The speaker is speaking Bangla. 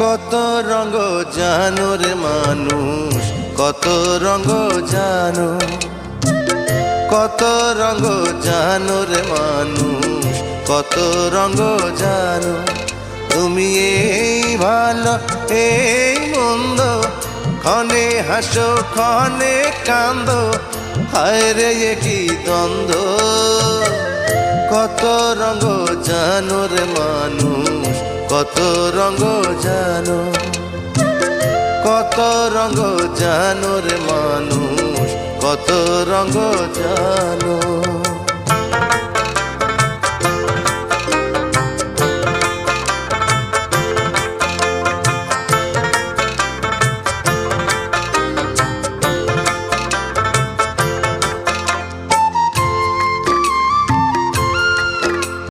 কত রঙ জানো রে মানুষ, কত রঙ জানো, কত রঙ জানো রে মানুষ, কত রঙ জানো। তুমি এই ভালো এই মন্দ, ক্ষণে হাসো ক্ষণে কান্দো, হায় রে এ কি দ্বন্দ্ব। কত রঙ জানো রে মানুষ, কত রঙ জানো, কত রঙ জানো রে মানুষ, কত রঙ জানো।